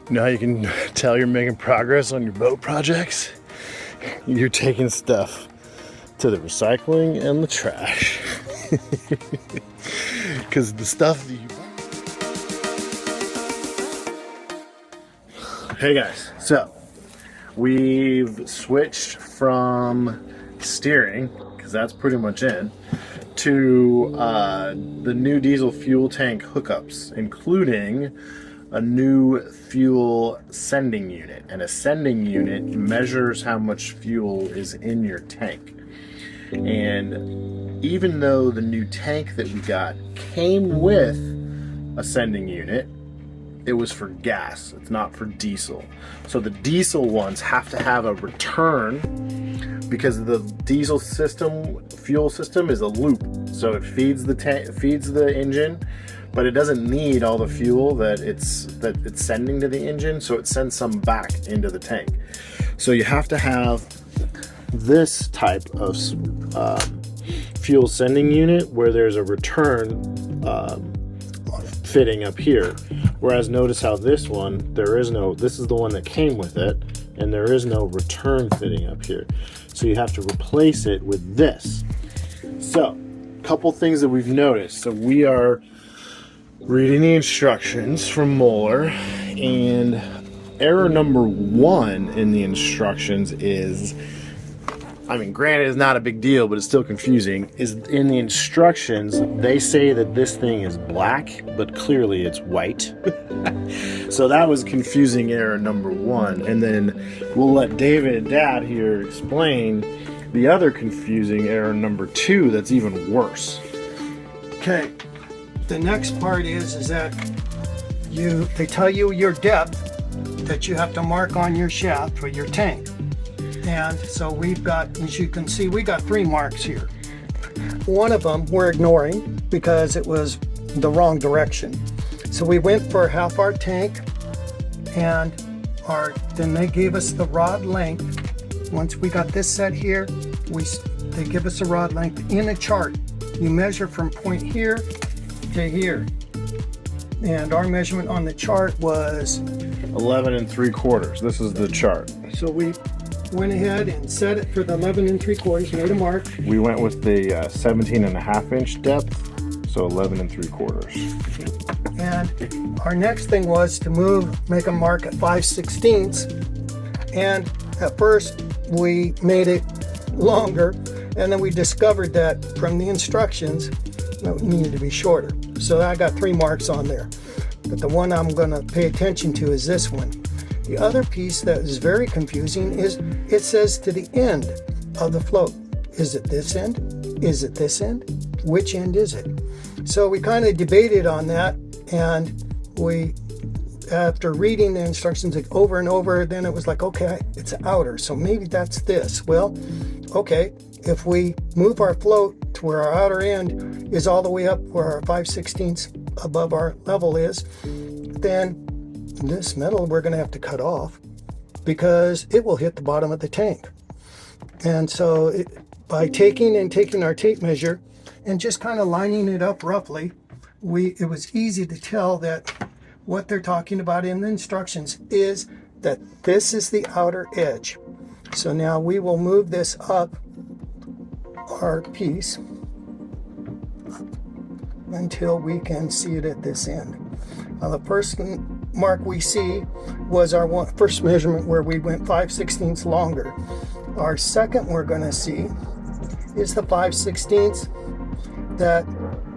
You know how you can tell you're making progress on your boat projects? You're taking stuff to the recycling and the trash. Because the stuff that you... Hey guys, so we've switched from steering, because that's pretty much in, to the new diesel fuel tank hookups, including a new fuel sending unit. And a sending unit measures how much fuel is in your tank. And even though the new tank that we got came with a sending unit, it was for gas, it's not for diesel. So the diesel ones have to have a return, because the diesel system, fuel system, is a loop. So it feeds the tank, feeds the engine, but it doesn't need all the fuel that it's sending to the engine, so it sends some back into the tank. So you have to have this type of fuel sending unit where there's a return fitting up here. Whereas notice how this one, this is the one that came with it, and there is no return fitting up here. So you have to replace it with this. So, a couple things that we've noticed. So we are reading the instructions from Moeller, and error number 1 in the instructions is, I mean, granted, it's not a big deal, but it's still confusing, is in the instructions, they say that this thing is black, but clearly it's white. So that was confusing error number 1. And then we'll let David and Dad here explain the other confusing error number 2 that's even worse. Okay, the next part is that they tell you your depth that you have to mark on your shaft for your tank. And so we've got, as you can see, we got 3 marks here. One of them we're ignoring because it was the wrong direction. So we went for half our tank, and then they gave us the rod length. Once we got this set here, they give us a rod length in a chart. You measure from point here to here. And our measurement on the chart was 11 3/4. This is the chart. So we went ahead and set it for the 11 3/4, made a mark. We went with the 17.5 inch depth, so 11 3/4. And our next thing was to make a mark at 5/16. And at first we made it longer, and then we discovered that from the instructions that it needed to be shorter. So I got 3 marks on there. But the one I'm going to pay attention to is this one. The other piece that is very confusing is it says to the end of the float. Is it this end? Is it this end? Which end is it? So we kind of debated on that, and after reading the instructions over and over, then it was like, okay, it's outer, so maybe that's this. Well, okay, if we move our float to where our outer end is all the way up where our 5/16 above our level is, then this metal we're going to have to cut off because it will hit the bottom of the tank. And so by taking our tape measure and just kind of lining it up roughly, it was easy to tell that what they're talking about in the instructions is that this is the outer edge. So now we will move this up our piece until we can see it at this end. Now the first mark we see was our first measurement where we went 5/16 longer. Our second we're going to see is the 5/16 that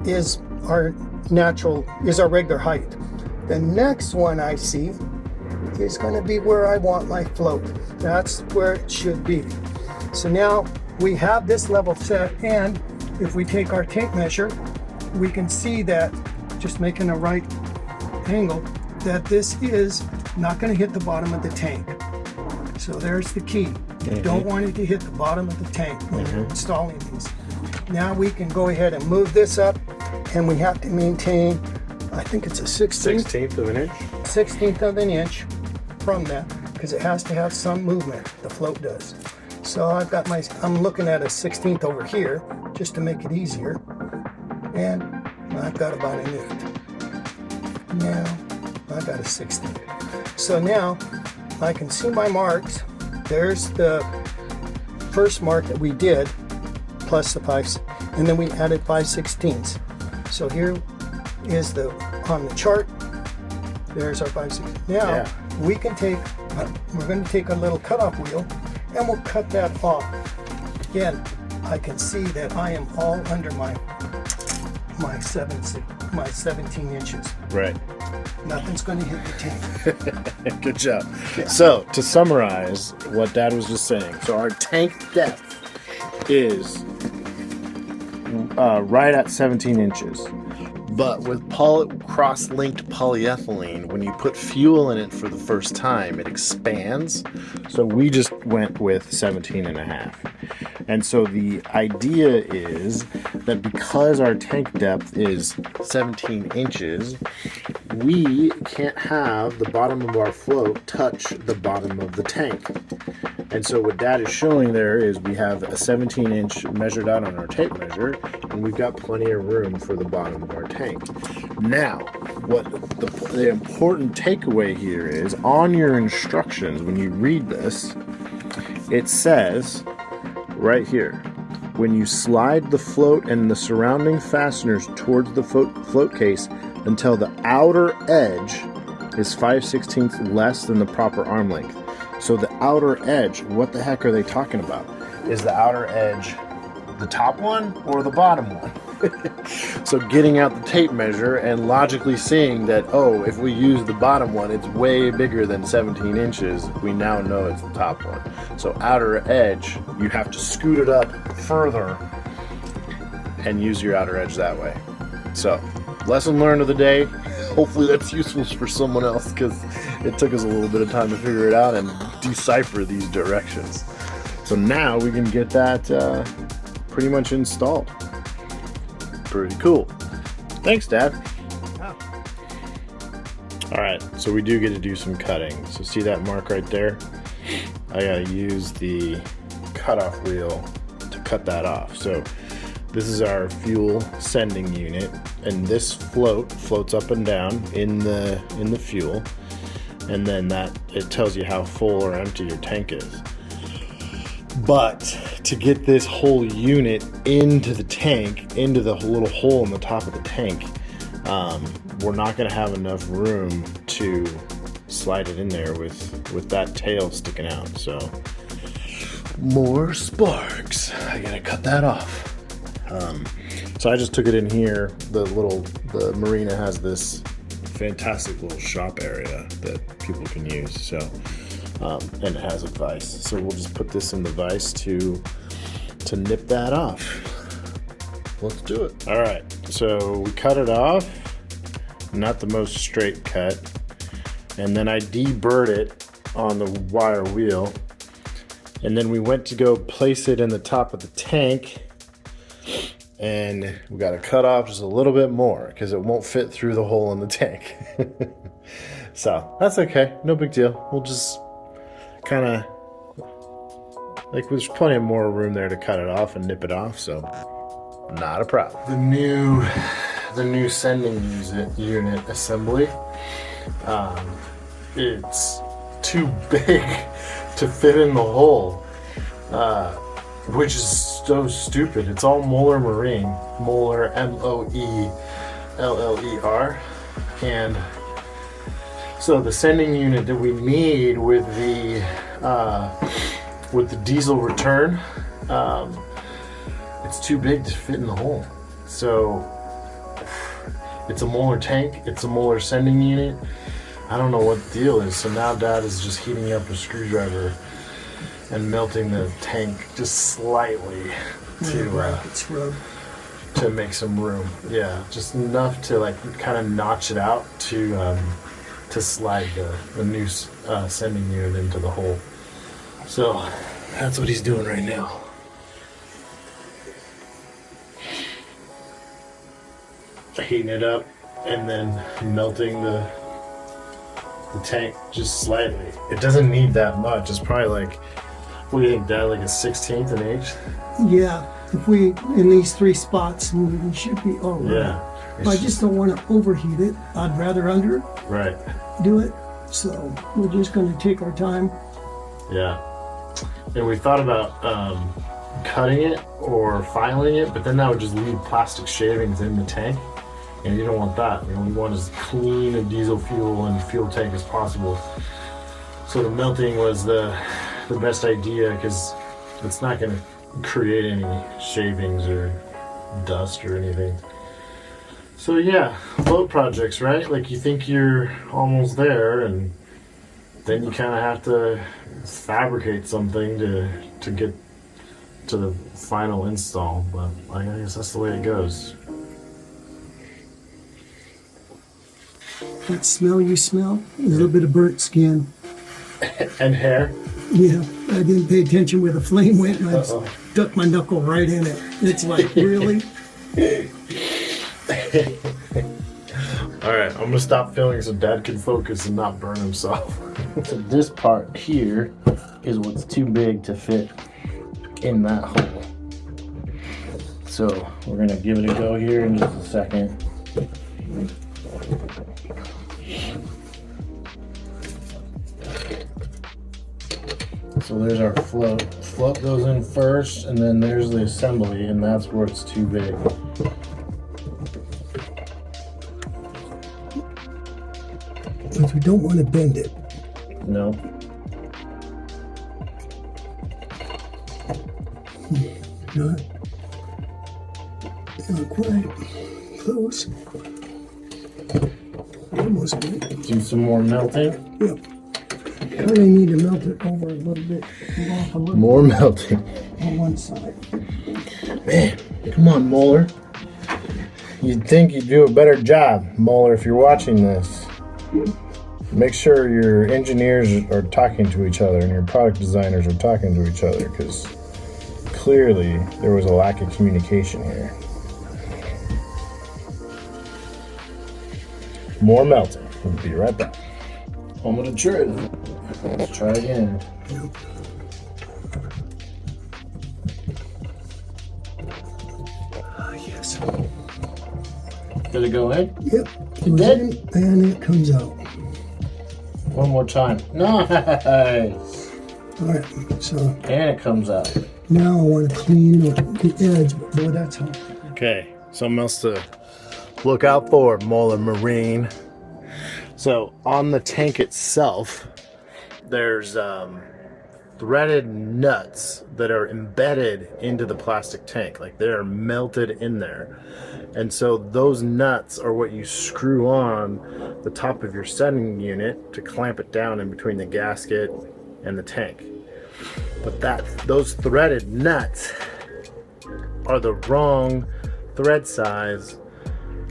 is our regular height. The next one I see is going to be where I want my float. That's where it should be. So now we have this level set, and if we take our tape measure, we can see that, just making a right angle, that this is not going to hit the bottom of the tank. So there's the key. You don't want it to hit the bottom of the tank when you're installing these. Now we can go ahead and move this up, and we have to maintain, I think it's a 16th of an inch. 16th of an inch from that, because it has to have some movement, the float does. So I'm looking at a 16th over here, just to make it easier. And I've got about an 8. Now I've got a 16th. So now I can see my marks. There's the first mark that we did, plus the 5, and then we added 5/16. So here is on the chart, there's our 5/16. Now we can we're going to take a little cutoff wheel and we'll cut that off. Again, I can see that I am all under my 17 inches. Right. Nothing's going to hit the tank. Good job. Yeah. So, to summarize what Dad was just saying, so our tank depth is right at 17 inches. But with cross-linked polyethylene, when you put fuel in it for the first time, it expands. So we just went with 17 and a half. And so the idea is that because our tank depth is 17 inches, we can't have the bottom of our float touch the bottom of the tank. And so what Dad is showing there is we have a 17-inch measured out on our tape measure, and we've got plenty of room for the bottom of our tank. Now, what the important takeaway here is, on your instructions, when you read this, it says right here, when you slide the float and the surrounding fasteners towards the float case until the outer edge is 5/16 less than the proper arm length. So the outer edge, what the heck are they talking about? Is the outer edge the top one or the bottom one? So getting out the tape measure and logically seeing that, oh, if we use the bottom one, it's way bigger than 17 inches, we now know it's the top one. So outer edge, you have to scoot it up further and use your outer edge that way. So, lesson learned of the day. Hopefully that's useful for someone else, because it took us a little bit of time to figure it out and decipher these directions. So now we can get that pretty much installed. Pretty cool. Thanks, Dad. Oh. All right, so we do get to do some cutting. So see that mark right there? I gotta use the cutoff wheel to cut that off. So this is our fuel sending unit, and this floats up and down in the fuel, and then that it tells you how full or empty your tank is. But to get this whole unit into the tank, into the little hole in the top of the tank, we're not going to have enough room to slide it in there with that tail sticking out. So more sparks. I gotta cut that off. So I just took it in here. The marina has this fantastic little shop area that people can use. So. And it has a vise, so we'll just put this in the vise to nip that off. Let's do it. All right, so we cut it off, not the most straight cut, and then I deburred it on the wire wheel, and then we went to go place it in the top of the tank, and we got to cut off just a little bit more because it won't fit through the hole in the tank. So that's okay, no big deal. We'll just kind of, like, there's plenty of more room there to cut it off and nip it off, so not a problem. The new sending unit assembly, it's too big to fit in the hole, which is so stupid. It's all Moeller Marine, Moeller, Moeller, and so the sending unit that we need with the diesel return, it's too big to fit in the hole. So it's a Moeller tank, it's a Moeller sending unit. I don't know what the deal is. So now Dad is just heating up a screwdriver and melting the tank just slightly to make some room. Yeah, just enough to like kind of notch it out to slide the new sending unit into the hole. So that's what he's doing right now. Heating it up and then melting the tank just slightly. It doesn't need that much. It's probably like, what do you think, Dad, like a 1/16 an inch? Yeah, if we, in these 3 spots, we should be all right. Yeah. But I just don't want to overheat it. I'd rather Right. do it. So we're just going to take our time. Yeah. And we thought about cutting it or filing it, but then that would just leave plastic shavings in the tank. And you don't want that. You know, we want as clean a diesel fuel and fuel tank as possible. So the melting was the best idea because it's not going to create any shavings or dust or anything. So yeah, float projects, right? Like you think you're almost there, and then you kind of have to fabricate something to get to the final install. But I guess that's the way it goes. That smell you smell? A little bit of burnt skin. And hair. Yeah, I didn't pay attention where the flame went, and I stuck my knuckle right in it. It's like, really? Alright, I'm gonna stop filming so Dad can focus and not burn himself. So this part here is what's too big to fit in that hole. So we're gonna give it a go here in just a second. So there's our float. Float goes in first, and then there's the assembly, and that's where it's too big. Because we don't want to bend it. No. Not quite. Close. Almost good. Do some more melting. Yep. Kind of need to melt it over a little bit. Off a little More melting. on one side. Man, come on, Moeller. You'd think you'd do a better job, Moeller, if you're watching this. Make sure your engineers are talking to each other and your product designers are talking to each other, because clearly there was a lack of communication here. More melting. We'll be right back. Moment of truth. Let's try again. Yep. Yes. Did it go in? Yep. It did? And it comes out. One more time. Nice. All right. So And it comes out. now I want to clean the edge. Boy, that's hot. Okay, something else to look out for, Moeller Marine. So on the tank itself, there's threaded nuts that are embedded into the plastic tank. Like they're melted in there. And so those nuts are what you screw on the top of your setting unit to clamp it down in between the gasket and the tank. But those threaded nuts are the wrong thread size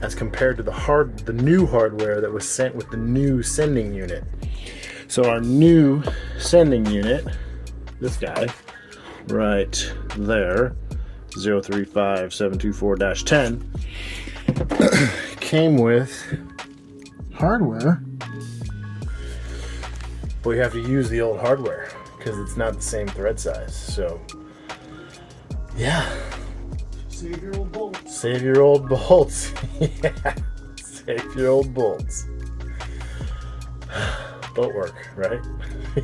as compared to the new hardware that was sent with the new sending unit. So our new sending unit, this guy right there, 035724-10, came with hardware, but we have to use the old hardware because it's not the same thread size. So yeah, Save your old bolts. save your old bolts. Yeah, save your old bolts. Boat work, right?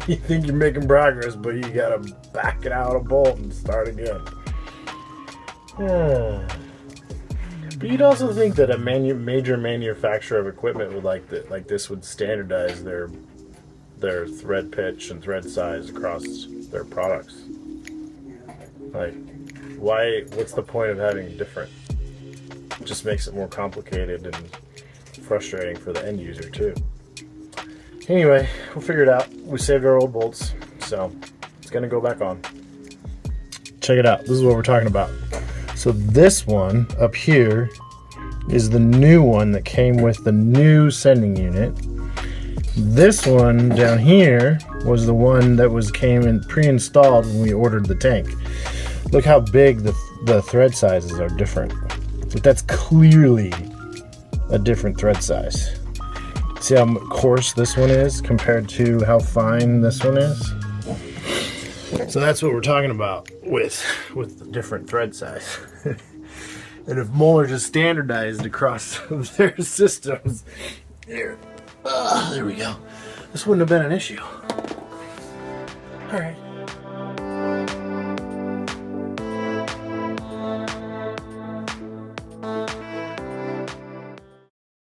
You think you're making progress, but you gotta back it out a bolt and start again. But you'd also think that a major manufacturer of equipment would like this would standardize their thread pitch and thread size across their products. Like, why? What's the point of having different? It just makes it more complicated and frustrating for the end user too. Anyway, we'll figure it out. We saved our old bolts, so it's gonna go back on. Check it out. This is what we're talking about. So this one up here is the new one that came with the new sending unit. This one down here was the one that came in pre-installed when we ordered the tank. Look how big the thread sizes are different. But that's clearly a different thread size. See how coarse this one is compared to how fine this one is? So that's what we're talking about with the different thread size. And if Moeller just standardized across their systems, there we go. this wouldn't have been an issue. All right.